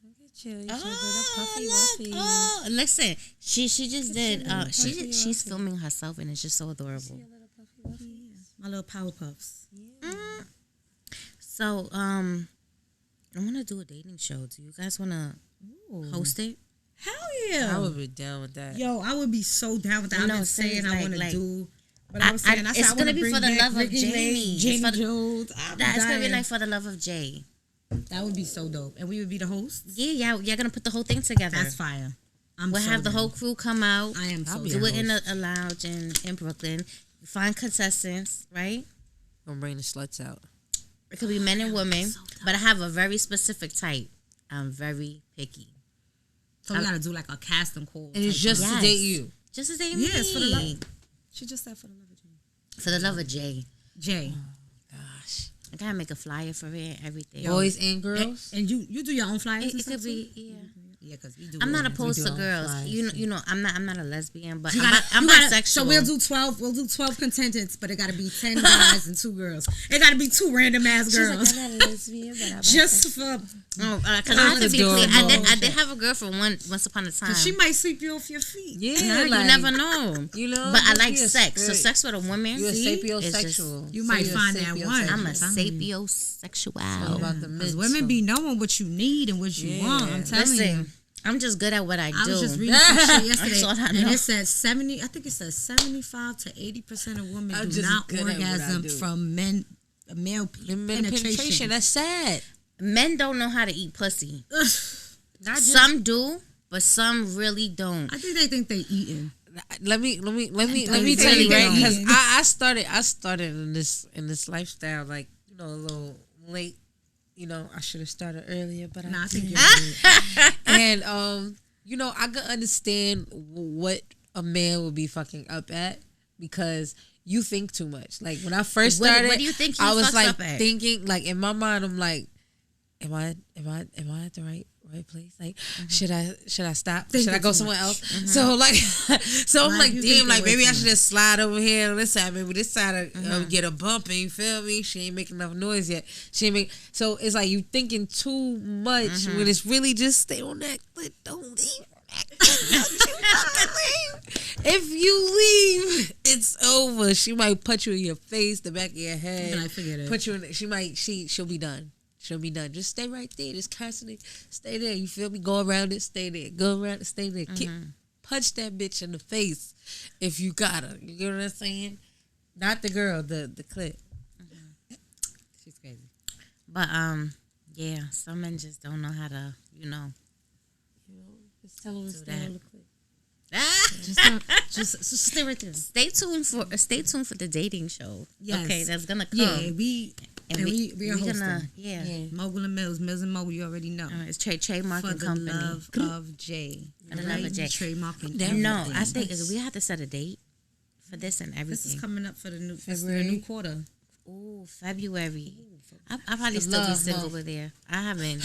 Look at you, oh, listen, she just did. She's filming herself, and it's just so adorable. My little power puffs. Yeah. So I want to do a dating show. Do you guys want to host it? Hell yeah. I would be down with that. Yo, I would be so down with that. I've been saying I want to do. But I was saying, it's going to be for the love of Jamie. Jamie Jones. That's going to be like for the love of Jay. That would be so dope. And we would be the hosts? Yeah, y'all gonna put the whole thing together. That's fire. We'll have the whole crew come out. I am so do it in a lounge in Brooklyn. Find contestants, right? Gonna bring the sluts out. It could be men and women, but I have a very specific type. I'm very picky. So we gotta do like a casting call. And it's just to date you. Just to date me. Yes, for the love. She just said for the love of Jay. For the love of Jay. Jay. Gosh. I gotta make a flyer for it, everything. Boys and girls. And you do your own flyers? It could be, yeah. Yeah, because we do. I'm not opposed to girls. Flyers. You know, I'm not a lesbian, but I'm bisexual. So we'll do 12 contestants, but it got to be 10 guys and 2 girls. It got to be 2 random ass girls. Like, I'm not a lesbian, but I'm just for. Because I have to be clear. I did have a girl for once upon a time. She might sweep you off your feet. Yeah, you never know. You know, but I like sex. So sex with a woman. You're a sapiosexual. You might find that one. I'm a sapiosexual. Because women be knowing what you need and what you want. I'm telling you. I'm just good at what I do. I was just reading some shit yesterday, That's all I know. and it said 70. I think it says 75 to 80% of women do not orgasm from male penetration. That's sad. Men don't know how to eat pussy. Some do, but some really don't. I think they eating. Let me tell you, right? Because I started in this lifestyle, like, you know, a little late. You know, I should have started earlier, but I think you're good. And you know, I can understand what a man would be fucking up at, because you think too much. Like when I first started, what do you think I was like up at? thinking, like in my mind, I'm like, am I at the right place? Like, should I stop? Should I go somewhere else? So like, I'm like, damn, like maybe I should just slide over here on this side. Maybe this side get a bump, and you feel me? She ain't making enough noise yet. So it's like you thinking too much when it's really just stay on that clit. Don't leave. If you leave, it's over. She might punch you in your face, the back of your head. I figured it. Put you in. She'll be done. She'll be done. Just stay right there. Just constantly stay there. You feel me? Go around it. Stay there. Go around it. Stay there. Punch that bitch in the face if you got her. You get what I'm saying? Not the girl. The clit. She's crazy. But yeah, some men just don't know how to, you know. Just tell them to stay on the clit. Just stay right there. Stay tuned for the dating show. Yes. Okay, that's gonna come. Yeah, we are hosting. Yeah. Mogul and Millz and Mogul, you already know. It's trademark and company. For the love of Jay. For the love of Jay. Trademark and no, I think we have to set a date for this and everything. This is coming up for the new February. The new quarter. Ooh, February. I probably still be single over there. I haven't.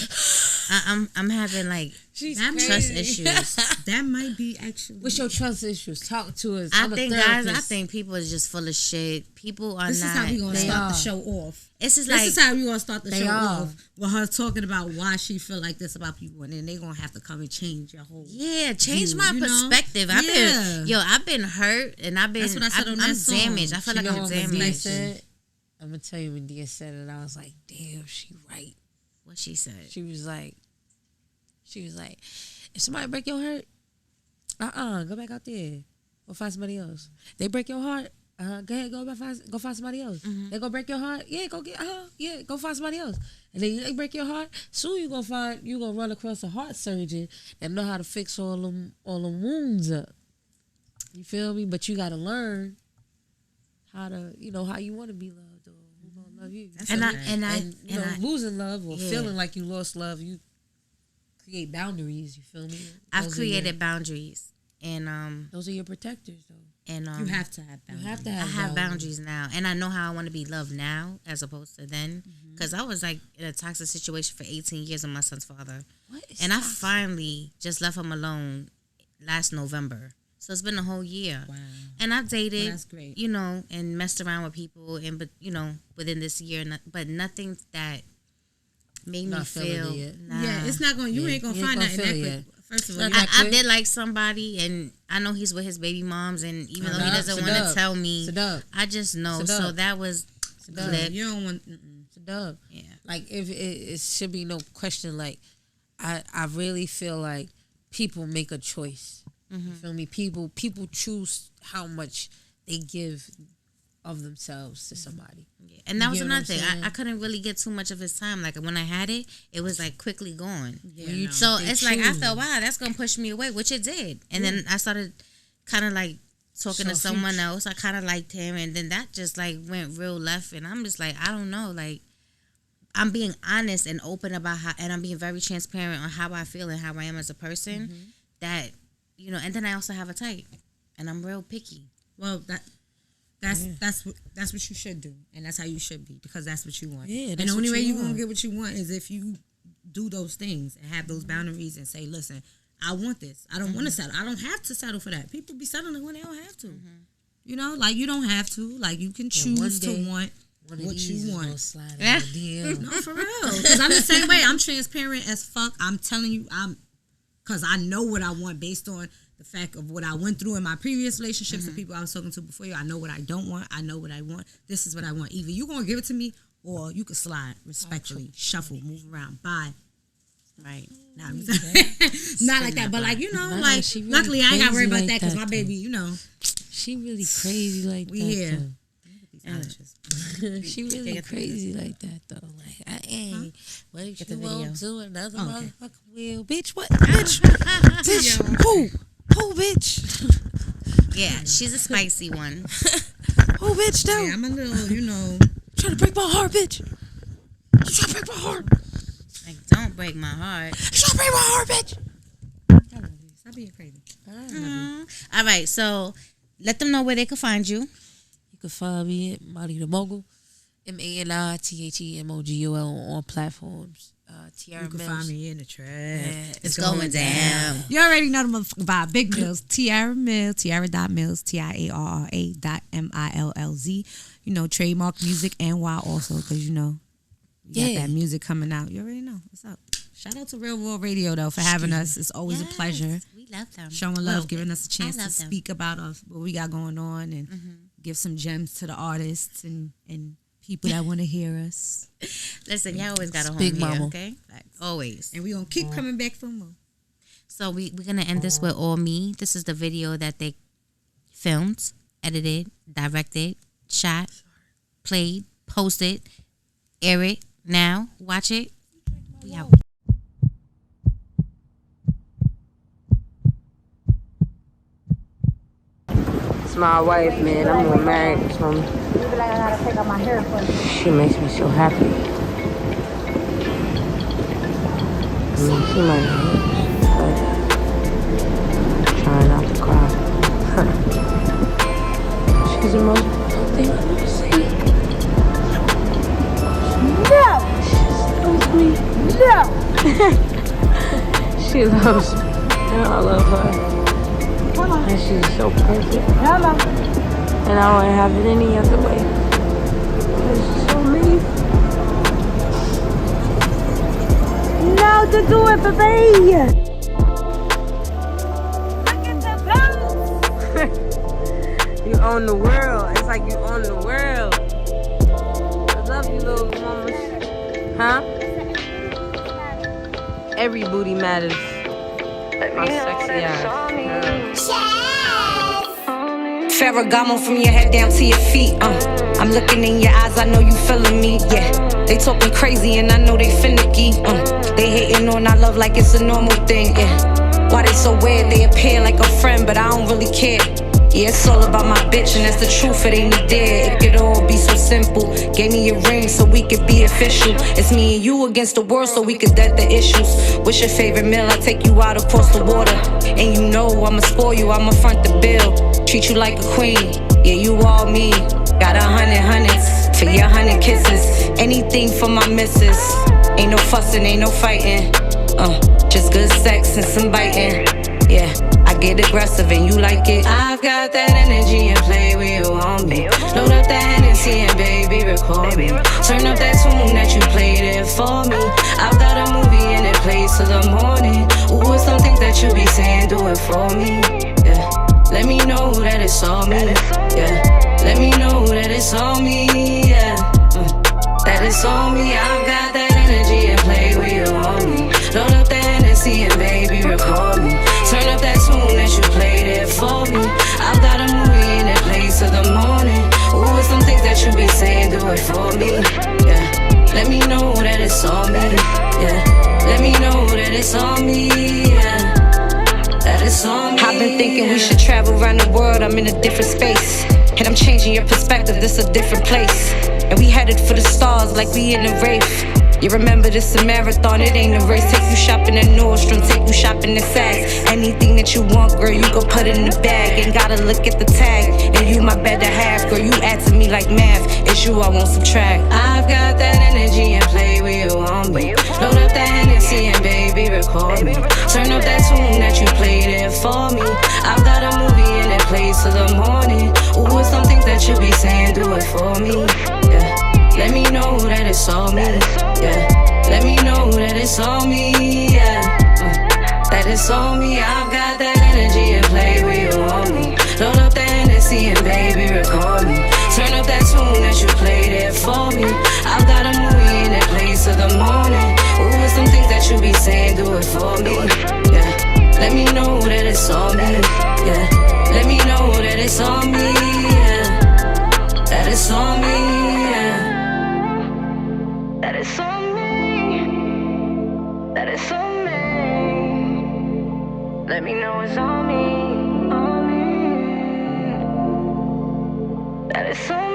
I'm having like trust issues. That might be actually. What's your trust issues? Talk to us. I think people are just full of shit. People are This not. is how we gonna start the show off. This is how we gonna start the show off with her talking about why she feel like this about people, and then they gonna have to come and change your whole. Yeah, change my perspective. Know? I've been hurt, and I've been. That's what I said on that song. Damaged. I feel like I'm damaged. I'm gonna tell you when Dia said it, I was like, damn, she right. What she said? She was like, if somebody break your heart, go back out there, go find somebody else. They break your heart, go ahead, go find somebody else. They go break your heart, go find somebody else. And then they break your heart, soon you gonna run across a heart surgeon that know how to fix all them wounds up. You feel me? But you gotta learn how to, how you want to be loved. Love you. And losing love or feeling like you lost love, you create boundaries. You feel me? I've created boundaries, and those are your protectors, though. And you have to have boundaries. I have boundaries now, and I know how I want to be loved now as opposed to then. Because I was like in a toxic situation for 18 years with my son's father, and I finally just left him alone last November. So it's been a whole year. Wow. And I dated, that's great. And messed around with people, but within this year, but nothing that made me feel. Nah. Yeah, it's not going. You ain't gonna find that quick. First of all, I did like somebody, and I know he's with his baby moms, and even though he doesn't want to tell me, I just know. So that was clip. You don't want. It's a dub. Yeah. Like if it should be no question. Like I really feel like people make a choice. You feel me? People choose how much they give of themselves to somebody. Yeah. And that was another thing. saying? I couldn't really get too much of his time. Like when I had it, it was like quickly gone. Yeah, So it's like after a while, that's gonna push me away, which it did. And then I started kind of like talking to someone else. I kind of liked him, and then that just like went real left. And I'm just like, I don't know, like. I'm being honest and open about how, and I'm being very transparent on how I feel and how I am as a person. That, you know, and then I also have a type, and I'm real picky. Well, that's what you should do, and that's how you should be, because that's what you want. Yeah, and the only way you're gonna get what you want is if you do those things and have those boundaries and say, listen, I want this. I don't want to settle. I don't have to settle for that. People be settling when they don't have to. You know, like you don't have to. Like you can choose to want what you want. No, for real. Because I'm the same way. I'm transparent as fuck. I'm telling you, because I know what I want based on the fact of what I went through in my previous relationships, the people I was talking to before you. I know what I don't want. I know what I want. This is what I want. Either you going to give it to me or you can slide respectfully, shuffle, move around, bye. Right. Not like that, but like, you know, like, really luckily I ain't got to worry about that because my baby, you know. She really crazy like that. Yeah. She really crazy like that though. Like I ain't. What if you won't do another motherfucker will, bitch? What, bitch? Bitch? Who, bitch? Yeah, she's a spicy one. Who, bitch? Though. Yeah, I'm a little, you know, trying to break my heart, bitch. You trying to break my heart? Like, don't break my heart. You trying to break my heart, bitch? I love you. Stop being crazy. All right, so let them know where they can find you. You can find me at Molly the Mogul, MANITHEMOGUL on all platforms. Tiarra You can Millz. find me in the trap. Yeah, it's going down. You already know the motherfucker vibe. Big Millz. Tiarra Millz. Tiarra.Millz. TIARRA.MILLZ. You know, trademark music NY also, because you know, you got that music coming out. You already know. What's up? Shout out to Real World Radio, though, for having us. It's always a pleasure. We love them. Showing love, giving us a chance to speak about us, what we got going on, and give some gems to the artists and people that want to hear us. Listen, y'all always got a home Big here, mama. okay? Always. And we're going to keep coming back for more. So we're going to end this with All Me. This is the video that they filmed, edited, directed, shot, played, posted, air it now. Watch it. We out. It's my wife, man. I'm gonna marry this woman. She makes me so happy. I mean, she might hurt, but trying not to cry. She's the most beautiful thing I've ever seen. No! She loves me. No! She loves me, and I love her. And she's so perfect. Hello. And I don't have it any other way. She's so amazing. No, to do it for me. Look at the bounce. You own the world. It's like you own the world. I love you, little mama. Huh? Every booty matters. My sexy ass. Ferragamo from your head down to your feet. I'm looking in your eyes, I know you feeling me. Yeah, they talking crazy and I know they finicky. They hating on our love like it's a normal thing. Yeah, why they so weird? They appear like a friend, but I don't really care. Yeah, it's all about my bitch, and that's the truth, it ain't me dead. It could all be so simple. Gave me a ring so we could be official. It's me and you against the world so we could dead the issues. What's your favorite meal? I take you out across the water. And you know I'ma spoil you, I'ma front the bill. Treat you like a queen, yeah, you all me. Got 100 hundreds for your 100 kisses. Anything for my missus. Ain't no fussing, ain't no fighting. Just good sex and some biting. Yeah, I get aggressive and you like it. I've got that energy and play where you want me. Load up that Hennessy and baby record me. Turn up that tune that you played it for me. I've got a movie and it plays till the morning. Ooh, it's some things that you be saying, do it for me. Yeah, let me know that it's all me. Yeah, let me know that it's all me. Yeah, that it's all me. I've got that energy and play where you want me. Load up that Hennessy and baby record me. Turn up that tune that you played it for me. I've got a movie and it plays till the morning. Ooh, it's some it's on me, yeah. That it's on me. I've been thinking we should travel around the world. I'm in a different space, and I'm changing your perspective. This a different place, and we headed for the stars like we in a race. You remember this a marathon, it ain't a race. Take you shopping at Nordstrom, take you shopping at Saks. Anything that you want, girl, you go put it in the bag. Ain't gotta look at the tag, and you my better half. Girl, you add to me like math, it's you I won't subtract. I've got that energy and play where you want me. Load up that Hennessy and baby record me. Turn up that tune that you played it for me. I've got a movie and it plays till the morning. Ooh, it's something that you be saying, do it for me, yeah. Let me know that it's all me, yeah. Let me know that it's all me, yeah. That it's all me. I've got that energy and play where you want me. Load up that Hennessy and baby record me. Turn up that tune that you played it for me. I've got a movie and it plays till the morning. Ooh, it's some things that you be saying, do it for me, yeah. Let me know that it's all me, yeah. Let me know that it's all me, yeah. That it's all me, yeah. That it's on me. That it's on me. Let me know it's on me. On me. That it's on me.